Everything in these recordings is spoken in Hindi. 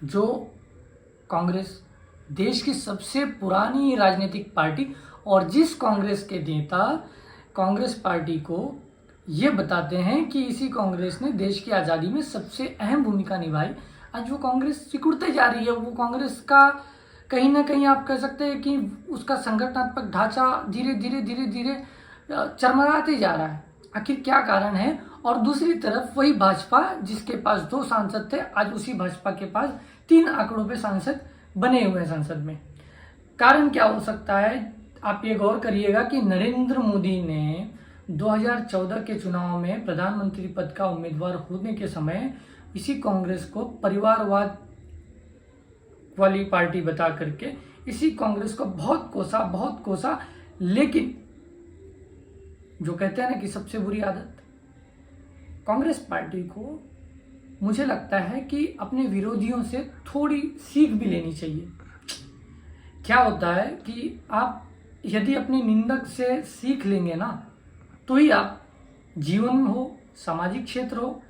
जो कांग्रेस देश की सबसे पुरानी राजनीतिक पार्टी, और जिस कांग्रेस के नेता कांग्रेस पार्टी को ये बताते हैं कि इसी कांग्रेस ने देश की आज़ादी में सबसे अहम भूमिका निभाई, आज वो कांग्रेस सिकुड़ते जा रही है। वो कांग्रेस का कहीं ना कहीं आप कह सकते हैं कि उसका संगठनात्मक ढांचा धीरे धीरे धीरे धीरे चरमराते जा रहा है। आखिर क्या कारण है? और दूसरी तरफ वही भाजपा जिसके पास 2 सांसद थे, आज उसी भाजपा के पास 3 आंकड़ों पे सांसद बने हुए हैं संसद में। कारण क्या हो सकता है? आप ये गौर करिएगा कि नरेंद्र मोदी ने 2014 के चुनाव में प्रधानमंत्री पद का उम्मीदवार होने के समय इसी कांग्रेस को परिवारवाद वाली पार्टी बता करके इसी कांग्रेस को बहुत कोसा, लेकिन जो कहते हैं ना कि सबसे बुरी आदत, कांग्रेस पार्टी को मुझे लगता है कि अपने विरोधियों से थोड़ी सीख भी लेनी चाहिए। क्या होता है कि आप यदि अपने निंदक से सीख लेंगे ना, तो ही आप जीवन में हो, सामाजिक क्षेत्र हो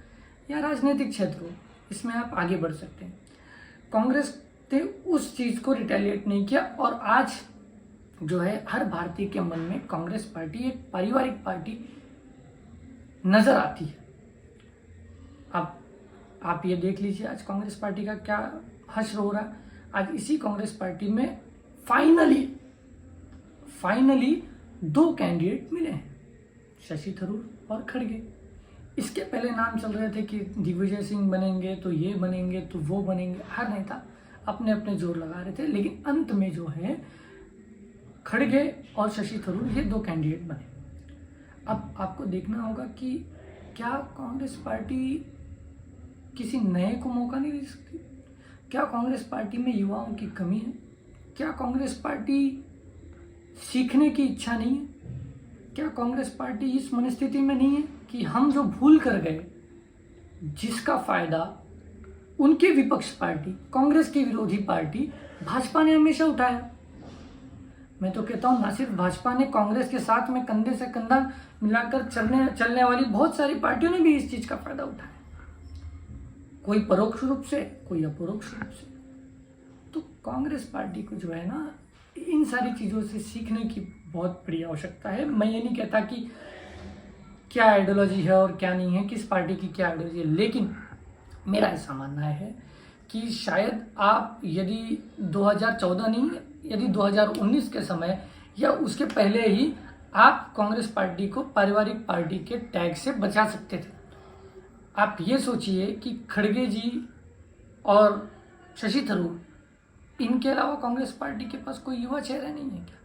या राजनीतिक क्षेत्र हो, इसमें आप आगे बढ़ सकते हैं। कांग्रेस ने उस चीज़ को रिटेलिएट नहीं किया, और आज जो है हर भारतीय के मन में कांग्रेस पार्टी एक पारिवारिक पार्टी नजर आती है। अब आप ये देख लीजिए आज कांग्रेस पार्टी का क्या हश्र हो रहा है। आज इसी कांग्रेस पार्टी में फाइनली 2 कैंडिडेट मिले हैं, शशि थरूर और खड़गे। इसके पहले नाम चल रहे थे कि दिग्विजय सिंह बनेंगे तो ये बनेंगे तो वो बनेंगे, हर नेता अपने अपने जोर लगा रहे थे, लेकिन अंत में जो है खड़गे और शशि थरूर ये 2 कैंडिडेट बने। अब आपको देखना होगा कि क्या कांग्रेस पार्टी किसी नए को मौका नहीं दे सकती? क्या कांग्रेस पार्टी में युवाओं की कमी है? क्या कांग्रेस पार्टी सीखने की इच्छा नहीं है? क्या कांग्रेस पार्टी इस मनस्थिति में नहीं है कि हम जो भूल कर गए, जिसका फायदा उनके विपक्ष पार्टी कांग्रेस की विरोधी पार्टी भाजपा ने हमेशा उठाया। मैं तो कहता हूं ना सिर्फ भाजपा ने, कांग्रेस के साथ में कंधे से कंधा मिलाकर चलने वाली बहुत सारी पार्टियों ने भी इस चीज का फायदा उठाया, कोई परोक्ष रूप से, कोई अपरोक्ष रूप से। तो कांग्रेस पार्टी को जो है ना इन सारी चीजों से सीखने की बहुत बड़ी आवश्यकता है। मैं ये नहीं कहता कि क्या आइडियोलॉजी है और क्या नहीं है, किस पार्टी की क्या आइडियोलॉजी है, लेकिन मेरा ऐसा मानना है कि शायद आप यदि 2014 नहीं, यदि 2019 के समय या उसके पहले ही आप कांग्रेस पार्टी को पारिवारिक पार्टी के टैग से बचा सकते थे। आप ये सोचिए कि खड़गे जी और शशि थरूर, इनके अलावा कांग्रेस पार्टी के पास कोई युवा चेहरा नहीं है क्या?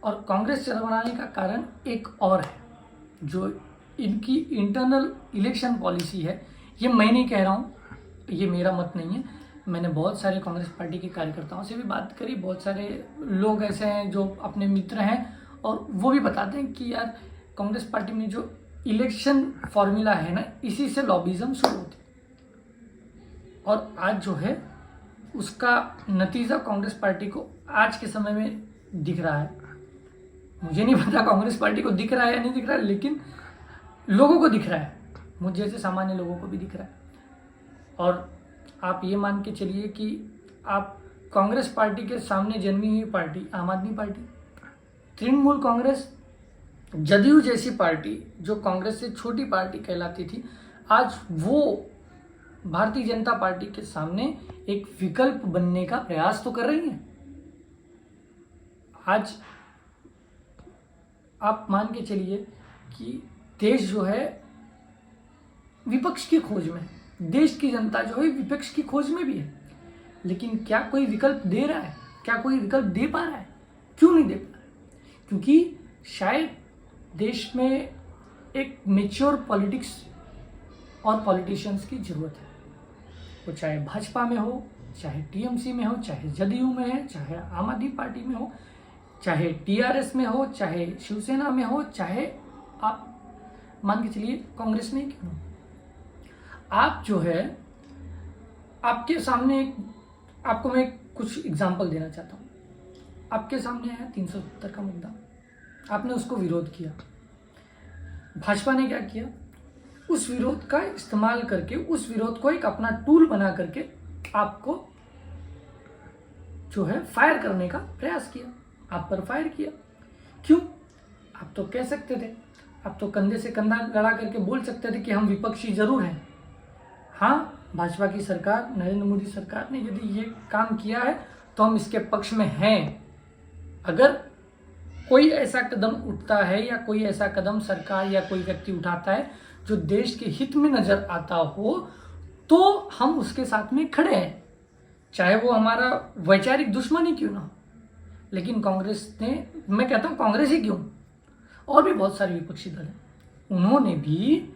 और कांग्रेस चरमराने का कारण एक और है, जो इनकी इंटरनल इलेक्शन पॉलिसी है। ये मैं नहीं कह रहा हूँ, ये मेरा मत नहीं है। मैंने बहुत सारे कांग्रेस पार्टी के कार्यकर्ताओं से भी बात करी, बहुत सारे लोग ऐसे हैं जो अपने मित्र हैं, और वो भी बताते हैं कि यार कांग्रेस पार्टी में जो इलेक्शन फॉर्मूला है ना, इसी से लॉबिज्म शुरू होती है, और आज जो है उसका नतीजा कांग्रेस पार्टी को आज के समय में दिख रहा है। मुझे नहीं पता कांग्रेस पार्टी को दिख रहा है या नहीं दिख रहा है, लेकिन लोगों को दिख रहा है, मुझ जैसे सामान्य लोगों को भी दिख रहा है। और आप ये मान के चलिए कि आप कांग्रेस पार्टी के सामने जन्मी हुई पार्टी आम आदमी पार्टी, तृणमूल कांग्रेस, जदयू जैसी पार्टी जो कांग्रेस से छोटी पार्टी कहलाती थी, आज वो भारतीय जनता पार्टी के सामने एक विकल्प बनने का प्रयास तो कर रही है। आज आप मान के चलिए कि देश जो है विपक्ष की खोज में है, देश की जनता जो है विपक्ष की खोज में भी है, लेकिन क्या कोई विकल्प दे रहा है? क्या कोई विकल्प दे पा रहा है? क्यों नहीं दे पा रहा है? क्योंकि शायद देश में एक मैच्योर पॉलिटिक्स और पॉलिटिशियंस की जरूरत है। वो चाहे भाजपा में हो, चाहे टीएमसी में हो, चाहे जदयू में है, चाहे आम आदमी पार्टी में हो, चाहे टीआरएस में हो, चाहे शिवसेना में हो, चाहे आप मान के चलिए कांग्रेस में क्यों हो। आप जो है आपके सामने आपको मैं कुछ एग्जांपल देना चाहता हूँ। आपके सामने है 370 का मुद्दा, आपने उसको विरोध किया। भाजपा ने क्या किया? उस विरोध का इस्तेमाल करके, उस विरोध को एक अपना टूल बना करके आपको जो है फायर करने का प्रयास किया, आप पर फायर किया। क्यों? आप तो कह सकते थे, आप तो कंधे से कंधा लड़ा करके बोल सकते थे कि हम विपक्षी जरूर हैं। हाँ, भाजपा की सरकार, नरेंद्र मोदी सरकार ने यदि ये काम किया है तो हम इसके पक्ष में हैं। अगर कोई ऐसा कदम उठता है या कोई ऐसा कदम सरकार या कोई व्यक्ति उठाता है जो देश के हित में नजर आता हो तो हम उसके साथ में खड़े हैं, चाहे वो हमारा वैचारिक दुश्मन ही क्यों ना हो। लेकिन कांग्रेस ने, मैं कहता हूं कांग्रेस ही क्यों, और भी बहुत सारे विपक्षी दल हैं, उन्होंने भी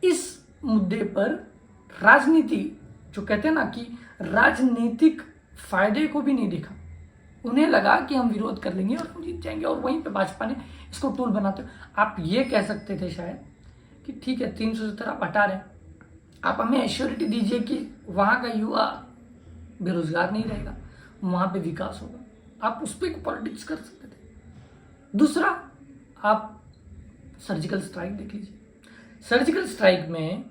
इस मुद्दे पर राजनीति, जो कहते हैं ना कि राजनीतिक फायदे को भी नहीं देखा। उन्हें लगा कि हम विरोध कर लेंगे और हम जीत जाएंगे, और वहीं पे भाजपा ने इसको टूल बनाते। आप ये कह सकते थे शायद कि ठीक है 370 आप हटा रहे हैं, आप हमें एश्योरिटी दीजिए कि वहाँ का युवा बेरोजगार नहीं रहेगा, वहाँ पे विकास होगा। आप उस पर पॉलिटिक्स कर सकते थे। दूसरा, आप सर्जिकल स्ट्राइक देख लीजिए। सर्जिकल स्ट्राइक में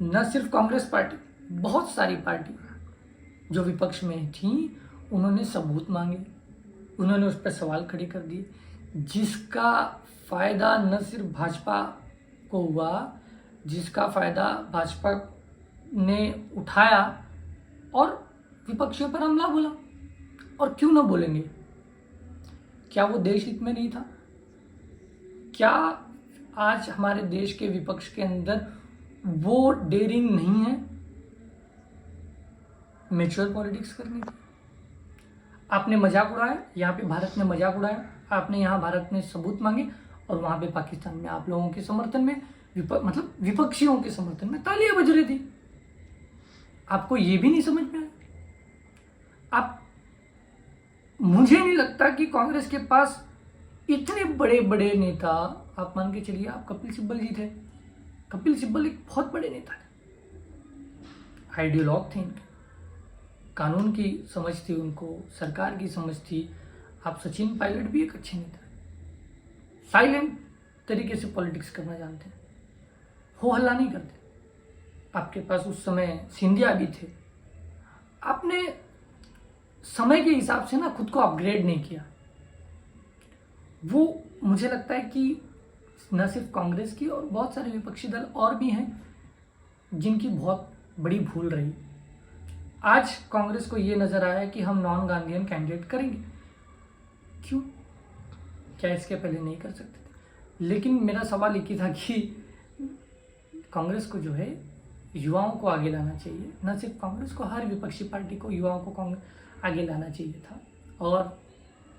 न सिर्फ कांग्रेस पार्टी, बहुत सारी पार्टी जो विपक्ष में थी उन्होंने सबूत मांगे, उन्होंने उस पर सवाल खड़े कर दिए, जिसका फायदा न सिर्फ भाजपा को हुआ, जिसका फायदा भाजपा ने उठाया और विपक्षियों पर हमला बोला। और क्यों ना बोलेंगे? क्या वो देश हित में नहीं था? क्या आज हमारे देश के विपक्ष के अंदर वो डेयरिंग नहीं है मैच्योर पॉलिटिक्स करने की? आपने मजाक उड़ाया, यहाँ पे भारत ने मजाक उड़ाया, आपने यहाँ भारत में सबूत मांगे, और वहां पे पाकिस्तान में आप लोगों के समर्थन में मतलब विपक्षियों के समर्थन में तालियां बज रही थी। आपको ये भी नहीं समझ में आया? आप, मुझे नहीं लगता कि कांग्रेस के पास इतने बड़े बड़े नेता, आप मान के चलिए आप कपिल सिब्बल जी थे, कपिल सिब्बल एक बहुत बड़े नेता थे, आइडियोलॉग थे, इनके कानून की समझ थी, उनको सरकार की समझ थी। आप सचिन पायलट भी एक अच्छे नेता, साइलेंट तरीके से पॉलिटिक्स करना जानते हैं, हो हल्ला नहीं करते। आपके पास उस समय सिंधिया भी थे। आपने समय के हिसाब से ना खुद को अपग्रेड नहीं किया। वो मुझे लगता है कि न सिर्फ कांग्रेस की और बहुत सारे विपक्षी दल और भी हैं जिनकी बहुत बड़ी भूल रही। आज कांग्रेस को ये नजर आया कि हम नॉन गांधीयन कैंडिडेट करेंगे। क्यों? क्या इसके पहले नहीं कर सकते थे? लेकिन मेरा सवाल एक ही था कि कांग्रेस को जो है युवाओं को आगे लाना चाहिए, न सिर्फ कांग्रेस को, हर विपक्षी पार्टी को युवाओं को आगे लाना चाहिए था। और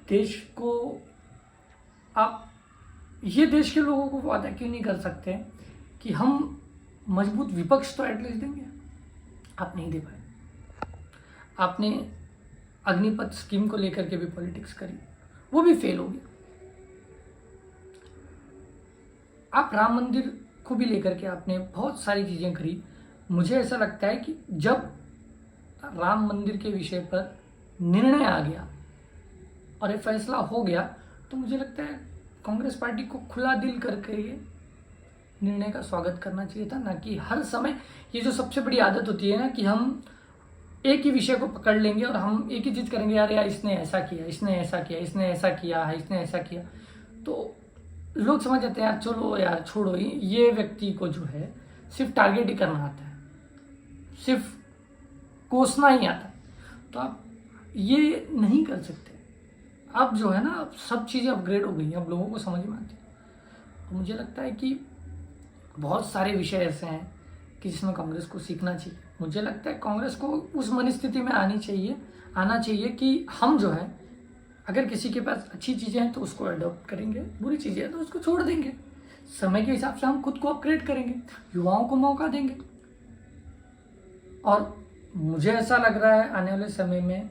देश को, आप ये देश के लोगों को वादा क्यों नहीं कर सकते कि हम मजबूत विपक्ष तो एटलीस्ट देंगे? आप नहीं दे पाए। आपने अग्निपथ स्कीम को लेकर के भी पॉलिटिक्स करी, वो भी फेल हो गया। आप राम मंदिर को भी लेकर के आपने बहुत सारी चीजें करी। मुझे ऐसा लगता है कि जब राम मंदिर के विषय पर निर्णय आ गया और ये फैसला हो गया, तो मुझे लगता है कांग्रेस पार्टी को खुला दिल करके ये निर्णय का स्वागत करना चाहिए था, ना कि हर समय ये जो सबसे बड़ी आदत होती है ना कि हम एक ही विषय को पकड़ लेंगे और हम एक ही चीज करेंगे, यार यार इसने ऐसा किया, इसने ऐसा किया, इसने ऐसा किया है, इसने ऐसा किया, तो लोग समझ जाते हैं यार चलो यार छोड़ो, ये व्यक्ति को जो है सिर्फ टारगेट ही करना आता है, सिर्फ कोसना ही आता है। तो आप ये नहीं कर सकते। अब जो है ना, अब सब चीज़ें अपग्रेड हो गई हैं, अब लोगों को समझ में आती है। मुझे लगता है कि बहुत सारे विषय ऐसे हैं कि जिसमें कांग्रेस को सीखना चाहिए। मुझे लगता है कांग्रेस को उस मनस्थिति में आना चाहिए कि हम जो है, अगर किसी के पास अच्छी चीज़ें हैं तो उसको अडॉप्ट करेंगे, बुरी चीज़ें हैं तो उसको छोड़ देंगे। समय के हिसाब से हम खुद को अपग्रेड करेंगे, युवाओं को मौका देंगे। और मुझे ऐसा लग रहा है आने वाले समय में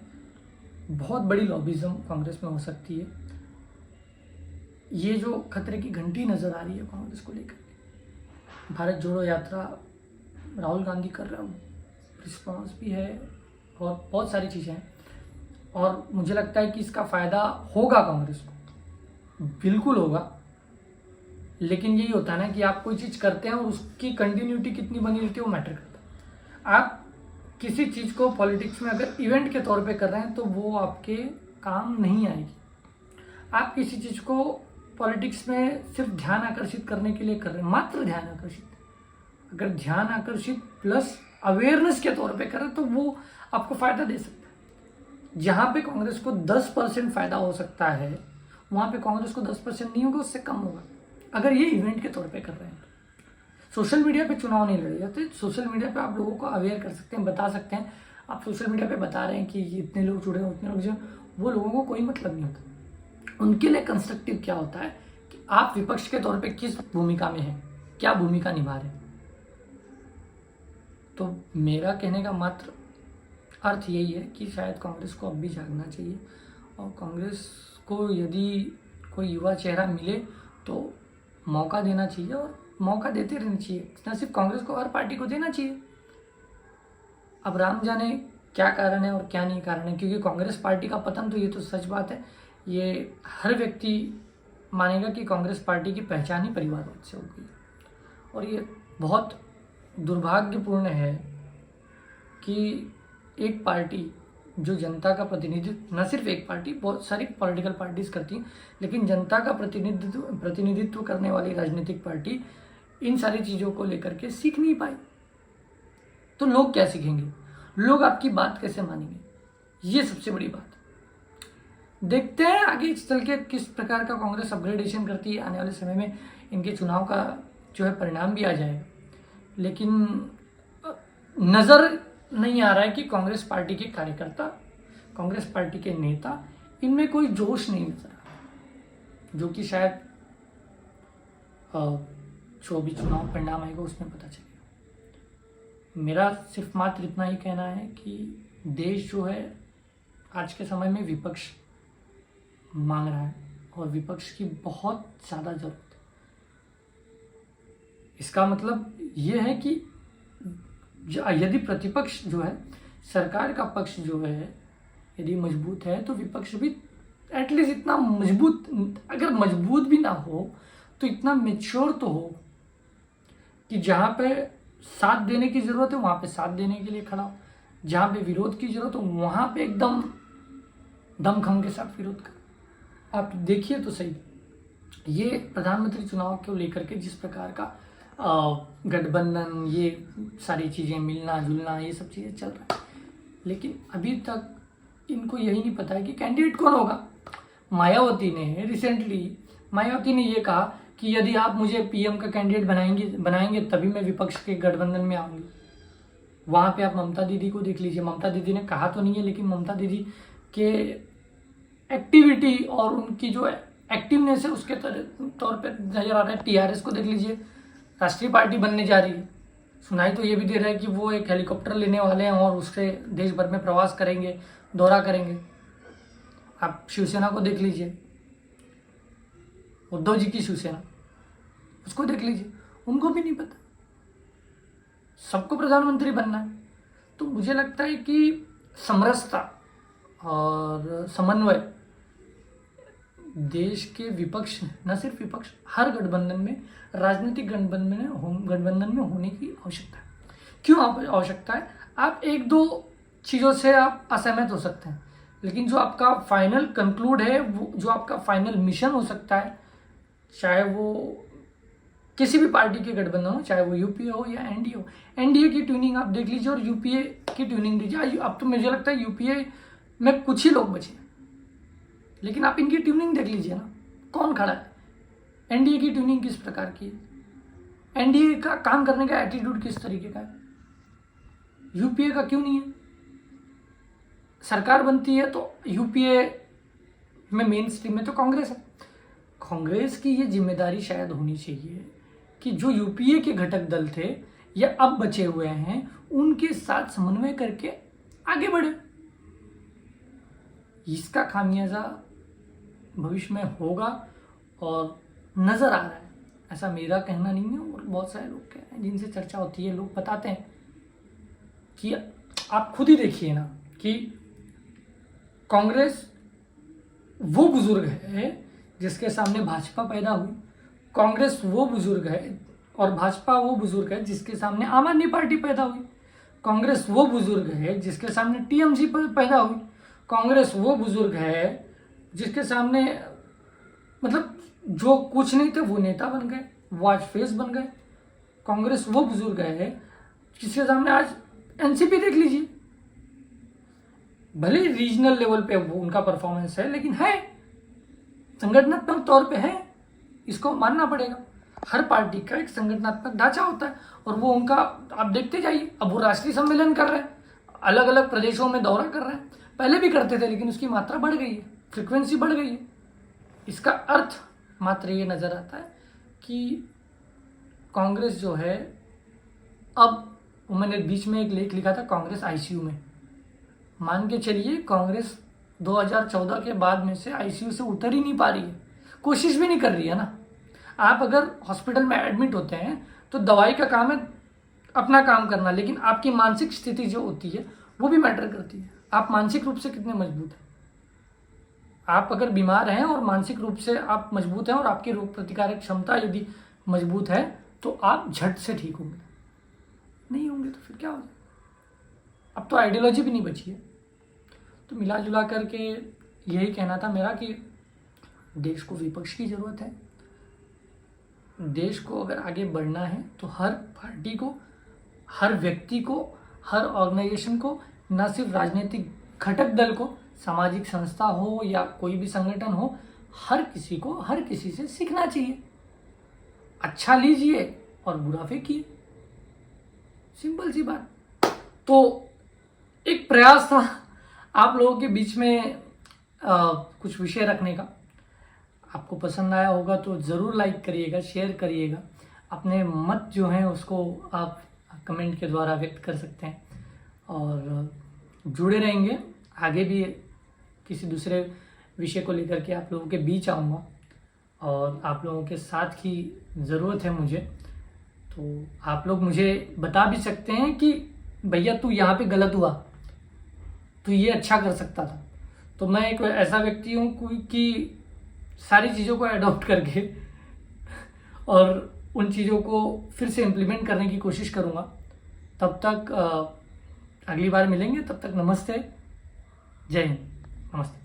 बहुत बड़ी लॉबिज्म कांग्रेस में हो सकती है। ये जो खतरे की घंटी नजर आ रही है कांग्रेस को लेकर, भारत जोड़ो यात्रा राहुल गांधी कर रहा हूँ, रिस्पॉन्स भी है और बहुत सारी चीज़ें हैं, और मुझे लगता है कि इसका फ़ायदा होगा कांग्रेस को, बिल्कुल होगा। लेकिन यही होता है ना कि आप कोई चीज़ करते हैं और उसकी कंटिन्यूटी कितनी बनी रहती है वो मैटर करता है। आप किसी चीज़ को पॉलिटिक्स में अगर इवेंट के तौर पे कर रहे हैं तो वो आपके काम नहीं आएगी। आप किसी चीज़ को पॉलिटिक्स में सिर्फ ध्यान आकर्षित करने के लिए कर रहे हैं, मात्र ध्यान आकर्षित। अगर ध्यान आकर्षित प्लस अवेयरनेस के तौर पे करें तो वो आपको फ़ायदा दे सकता है। जहाँ पे कांग्रेस को 10% फ़ायदा हो सकता है, वहाँ पे कांग्रेस को 10% नहीं होगा, उससे कम होगा अगर ये इवेंट के तौर पे कर रहे हैं। सोशल मीडिया पे चुनाव नहीं लड़े जाते। सोशल मीडिया पे आप लोगों को अवेयर कर सकते हैं, बता सकते हैं। आप सोशल मीडिया पे बता रहे हैं कि इतने लोग जुड़े हैं, उतने लोग जुड़े, वो लोगों को कोई मतलब नहीं होता। उनके लिए कंस्ट्रक्टिव क्या होता है कि आप विपक्ष के तौर पे किस भूमिका में हैं, क्या भूमिका निभा रहे हैं। तो मेरा कहने का मात्र अर्थ यही है कि शायद कांग्रेस को अब भी जागना चाहिए, और कांग्रेस को यदि कोई युवा चेहरा मिले तो मौका देना चाहिए, और मौका देते रहना चाहिए। न सिर्फ कांग्रेस को, हर पार्टी को देना चाहिए। अब राम जाने क्या कारण है और क्या नहीं कारण है, क्योंकि कांग्रेस पार्टी का पतन तो ये तो सच बात है, ये हर व्यक्ति मानेगा कि कांग्रेस पार्टी की पहचान ही परिवारवाद से हो गई। और ये बहुत दुर्भाग्यपूर्ण है कि एक पार्टी जो जनता का प्रतिनिधित्व, न सिर्फ एक पार्टी, बहुत सारी पॉलिटिकल पार्टीज करती हैं, लेकिन जनता का प्रतिनिधित्व करने वाली राजनीतिक पार्टी इन सारी चीज़ों को लेकर के सीख नहीं पाई। तो लोग क्या सीखेंगे, लोग आपकी बात कैसे मानेंगे, ये सबसे बड़ी बात। देखते हैं आगे चल के किस प्रकार का कांग्रेस अपग्रेडेशन करती है। आने वाले समय में इनके चुनाव का जो है परिणाम भी आ जाएगा, लेकिन नज़र नहीं आ रहा है कि कांग्रेस पार्टी के कार्यकर्ता, कांग्रेस पार्टी के नेता, इनमें कोई जोश नहीं नजर आ रहा, जो कि शायद जो भी चुनाव परिणाम आएगा उसमें पता चलेगा। मेरा सिर्फ मात्र इतना ही कहना है कि देश जो है आज के समय में विपक्ष मांग रहा है, और विपक्ष की बहुत ज़्यादा ज़रूरत है। इसका मतलब ये है कि यदि प्रतिपक्ष जो है, सरकार का पक्ष जो है, यदि मजबूत है तो विपक्ष भी एटलीस्ट इतना मजबूत, अगर मजबूत भी ना हो तो इतना मेच्योर तो हो कि जहाँ पे साथ देने की ज़रूरत है वहाँ पे साथ देने के लिए खड़ा हो, जहाँ पे विरोध की ज़रूरत हो वहाँ पे एकदम दमखम के साथ विरोध कर। आप देखिए तो सही, ये प्रधानमंत्री चुनाव को लेकर के जिस प्रकार का गठबंधन, ये सारी चीज़ें, मिलना जुलना, ये सब चीज़ें चल रहा है, लेकिन अभी तक इनको यही नहीं पता है कि कैंडिडेट कौन होगा। मायावती ने ये कहा कि यदि आप मुझे पीएम का कैंडिडेट बनाएंगे तभी मैं विपक्ष के गठबंधन में आऊँगी। वहाँ पे आप ममता दीदी को देख लीजिए। ममता दीदी ने कहा तो नहीं है, लेकिन ममता दीदी के एक्टिविटी और उनकी जो एक्टिवनेस है उसके तौर पे नजर आ रहा है। टीआरएस को देख लीजिए, राष्ट्रीय पार्टी बनने जा रही है। सुनाई तो ये भी दे रहा है कि वो एक हेलीकॉप्टर लेने वाले हैं और उससे देश भर में प्रवास करेंगे, दौरा करेंगे। आप शिवसेना को देख लीजिए, उद्धव जी की शिवसेना, उसको देख लीजिए, उनको भी नहीं पता, सबको प्रधानमंत्री बनना है। तो मुझे लगता है कि समरसता और समन्वय देश के विपक्ष, न सिर्फ विपक्ष, हर गठबंधन में, राजनीतिक गठबंधन में होने की आवश्यकता है। क्यों आवश्यकता है? आप एक दो चीज़ों से आप असहमत हो सकते हैं, लेकिन जो आपका फाइनल कंक्लूड है, वो जो आपका फाइनल मिशन हो सकता है, चाहे वो किसी भी पार्टी के गठबंधन हो, चाहे वो यूपीए हो या एनडीए हो। एनडीए की ट्यूनिंग आप देख लीजिए और यूपीए की ट्यूनिंग दीजिए। अब तो मुझे लगता है यूपीए में कुछ ही लोग बचे, लेकिन आप इनकी ट्यूनिंग देख लीजिए ना, कौन खड़ा है। एनडीए की ट्यूनिंग किस प्रकार की है, एनडीए का काम करने का एटीट्यूड किस तरीके का है, यूपीए का क्यों नहीं है। सरकार बनती है तो यूपीए में मेन स्ट्रीम में तो कांग्रेस है। कांग्रेस की ये जिम्मेदारी शायद होनी चाहिए कि जो यूपीए के घटक दल थे या अब बचे हुए हैं, उनके साथ समन्वय करके आगे बढ़े। इसका खामियाजा भविष्य में होगा और नज़र आ रहा है। ऐसा मेरा कहना नहीं है, और बहुत सारे लोग कह रहे हैं, जिनसे चर्चा होती है, लोग बताते हैं कि आप खुद ही देखिए ना कि कांग्रेस वो बुजुर्ग है जिसके सामने भाजपा पैदा हुई, कांग्रेस वो बुजुर्ग है और भाजपा वो बुजुर्ग है जिसके सामने आम आदमी पार्टी पैदा हुई। कांग्रेस वो बुजुर्ग है जिसके सामने टीएमसी पैदा हुई। कांग्रेस वो बुजुर्ग है जिसके सामने मतलब जो कुछ नहीं थे वो नेता बन गए, वॉच फेस बन गए। कांग्रेस वो बुजुर्ग है जिसके सामने आज एनसीपी देख लीजिए, भले रीजनल लेवल पे वो उनका परफॉर्मेंस है लेकिन है, संगठनात्मक तौर पे है, इसको मानना पड़ेगा। हर पार्टी का एक संगठनात्मक ढांचा होता है और वो उनका आप देखते जाइए। अब वो राष्ट्रीय सम्मेलन कर रहे हैं, अलग अलग प्रदेशों में दौरा कर रहे हैं, पहले भी करते थे लेकिन उसकी मात्रा बढ़ गई है, फ्रिक्वेंसी बढ़ गई है। इसका अर्थ मात्र ये नजर आता है कि कांग्रेस जो है, अब मैंने बीच में एक लेख लिखा था कांग्रेस आईसीयू में। मान के चलिए कांग्रेस 2014 के बाद में से आईसीयू से उतर ही नहीं पा रही है, कोशिश भी नहीं कर रही है ना। आप अगर हॉस्पिटल में एडमिट होते हैं तो दवाई का काम है अपना काम करना, लेकिन आपकी मानसिक स्थिति जो होती है वो भी मैटर करती है। आप मानसिक रूप से कितने मजबूत हैं। आप अगर बीमार हैं और मानसिक रूप से आप मजबूत हैं और आपकी रोग प्रतिकारक क्षमता यदि मजबूत है तो आप झट से ठीक होंगे, नहीं होंगे तो फिर क्या होगा। अब तो आइडियोलॉजी भी नहीं बची है। तो मिला जुला करके यही कहना था मेरा कि देश को विपक्ष की ज़रूरत है। देश को अगर आगे बढ़ना है तो हर पार्टी को, हर व्यक्ति को, हर ऑर्गेनाइजेशन को, न सिर्फ राजनीतिक घटक दल को, सामाजिक संस्था हो या कोई भी संगठन हो, हर किसी को हर किसी से सीखना चाहिए। अच्छा लीजिए और बुरा फेंकिए, सिंपल सी बात। तो एक प्रयास था आप लोगों के बीच में कुछ विषय रखने का। आपको पसंद आया होगा तो ज़रूर लाइक करिएगा, शेयर करिएगा। अपने मत जो हैं उसको आप कमेंट के द्वारा व्यक्त कर सकते हैं और जुड़े रहेंगे। आगे भी किसी दूसरे विषय को लेकर के आप लोगों के बीच आऊँगा और आप लोगों के साथ की ज़रूरत है मुझे। तो आप लोग मुझे बता भी सकते हैं कि भैया तू यहाँ पे गलत हुआ, तू ये अच्छा कर सकता था। तो मैं एक ऐसा व्यक्ति हूँ कि सारी चीज़ों को अडॉप्ट करके और उन चीज़ों को फिर से इम्प्लीमेंट करने की कोशिश करूँगा। तब तक अगली बार मिलेंगे, तब तक नमस्ते, जय हिंद, नमस्ते।